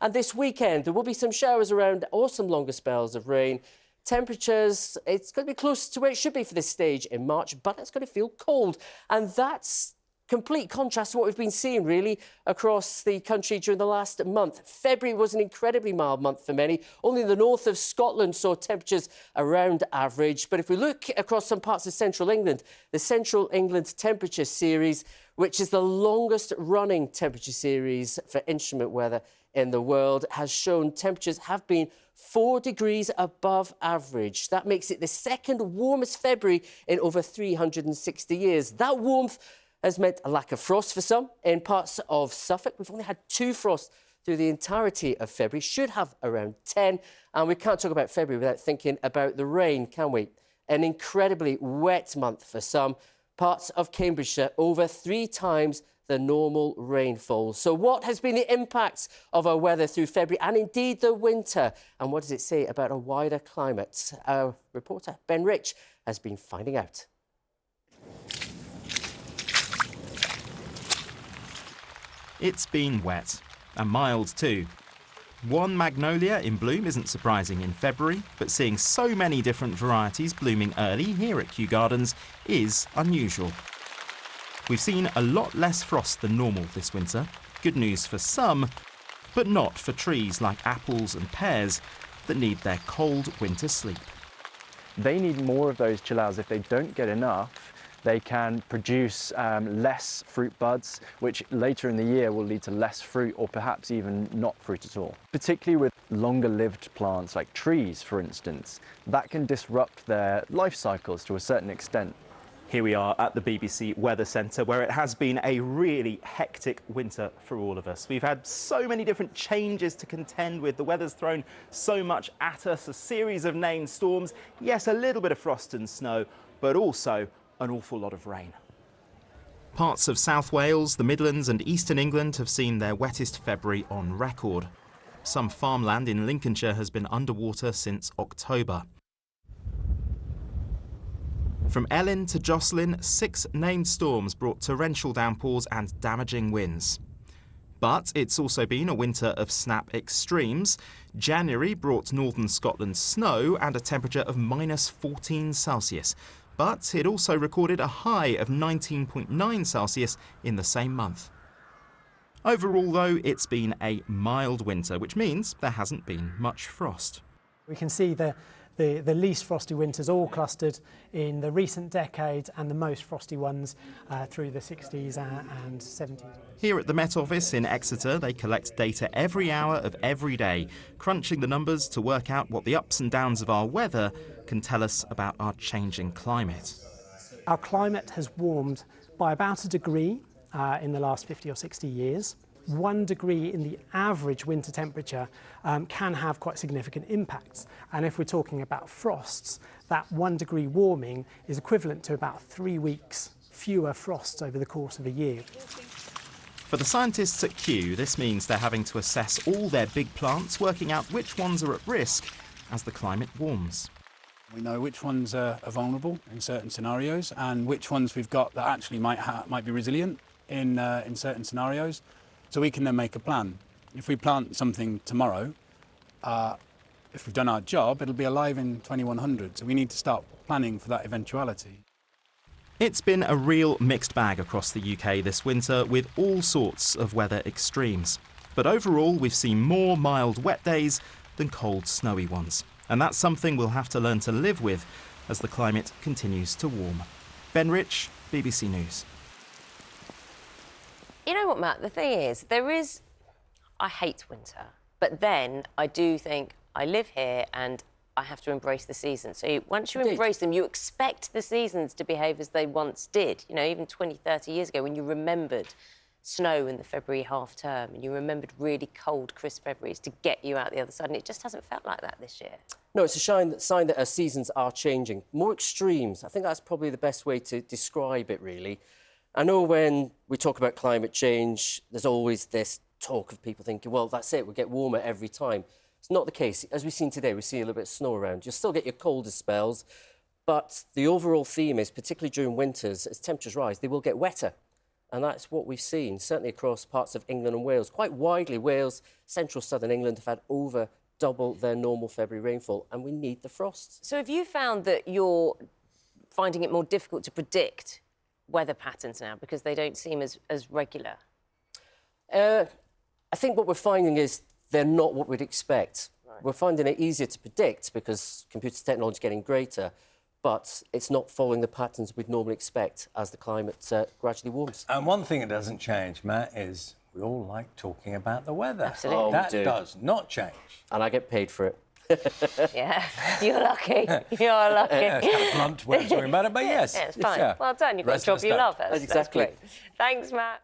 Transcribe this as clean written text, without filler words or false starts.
And this weekend, there will be some showers around or some longer spells of rain. Temperatures, it's going to be close to where it should be for this stage in March, but it's going to feel cold. And that's complete contrast to what we've been seeing, really, across the country during the last month. February was an incredibly mild month for many. Only the north of Scotland saw temperatures around average. But if we look across some parts of central England, the Central England Temperature Series, which is the longest-running temperature series for instrument weather in the world, has shown temperatures have been 4 degrees above average. That makes it the second warmest February in over 360 years. That warmth has meant a lack of frost for some. In parts of Suffolk, we've only had 2 frosts through the entirety of February, should have around 10. And we can't talk about February without thinking about the rain, can we? An incredibly wet month for some. Parts of Cambridgeshire over 3 times the normal rainfall. So what has been the impacts of our weather through February and indeed the winter? And what does it say about a wider climate? Our reporter, Ben Rich, has been finding out. It's been wet, and mild too. One magnolia in bloom isn't surprising in February, but seeing so many different varieties blooming early here at Kew Gardens is unusual. We've seen a lot less frost than normal this winter. Good news for some, but not for trees like apples and pears that need their cold winter sleep. They need more of those chill-outs. If they don't get enough, they can produce less fruit buds, which later in the year will lead to less fruit or perhaps even not fruit at all. Particularly with longer-lived plants like trees, for instance, that can disrupt their life cycles to a certain extent. Here we are at the BBC Weather Centre, where it has been a really hectic winter for all of us. We've had so many different changes to contend with. The weather's thrown so much at us, a series of named storms, yes, a little bit of frost and snow, but also an awful lot of rain. Parts of South Wales, the Midlands and Eastern England have seen their wettest February on record. Some farmland in Lincolnshire has been underwater since October. From Ellen to Jocelyn, 6 named storms brought torrential downpours and damaging winds. But it's also been a winter of snap extremes. January brought northern Scotland snow and a temperature of -14 Celsius. But it also recorded a high of 19.9 Celsius in the same month. Overall, though, it's been a mild winter, which means there hasn't been much frost. We can see the least frosty winters all clustered in the recent decades and the most frosty ones through the 60s and 70s. Here at the Met Office in Exeter, they collect data every hour of every day, crunching the numbers to work out what the ups and downs of our weather can tell us about our changing climate. Our climate has warmed by about 1 degree in the last 50 or 60 years. 1 degree in the average winter temperature can have quite significant impacts. And if we're talking about frosts, that 1 degree warming is equivalent to about 3 weeks fewer frosts over the course of a year. For the scientists at Kew, this means they're having to assess all their big plants, working out which ones are at risk as the climate warms. We know which ones are vulnerable in certain scenarios and which ones we've got that actually might be resilient in certain scenarios. So we can then make a plan. If we plant something tomorrow, if we've done our job, it'll be alive in 2100. So we need to start planning for that eventuality. It's been a real mixed bag across the UK this winter with all sorts of weather extremes. But overall, we've seen more mild, wet days than cold, snowy ones. And that's something we'll have to learn to live with as the climate continues to warm. Ben Rich, BBC News. You know what, Matt? The thing is, I hate winter, but then I do think I live here and I have to embrace the seasons. So once you embrace them, you expect the seasons to behave as they once did. You know, even 20, 30 years ago, when you remembered snow in the February half-term and you remembered really cold, crisp Februaries to get you out the other side, and it just hasn't felt like that this year. No, it's a sign that our seasons are changing. More extremes. I think that's probably the best way to describe it, really. I know when we talk about climate change, there's always this talk of people thinking, well, that's it, we'll get warmer every time. It's not the case. As we've seen today, we see a little bit of snow around. You'll still get your colder spells, but the overall theme is, particularly during winters, as temperatures rise, they will get wetter. And that's what we've seen, certainly across parts of England and Wales. Quite widely, Wales, central southern England have had over double their normal February rainfall, and we need the frosts. So have you found that you're finding it more difficult to predict weather patterns now because they don't seem as regular? I think what we're finding is they're not what we'd expect. Right. We're finding it easier to predict because computer technology is getting greater, but it's not following the patterns we'd normally expect as the climate gradually warms. And one thing that doesn't change, Matt, is we all like talking about the weather. Absolutely. Oh, that does not change. And I get paid for it. Yeah, you're lucky. You're lucky. It's kind of blunt way of talking about it, but yes. Yeah, it's fine. Yeah. Well done. You've got a job you love. That's Exactly. great. Thanks, Matt.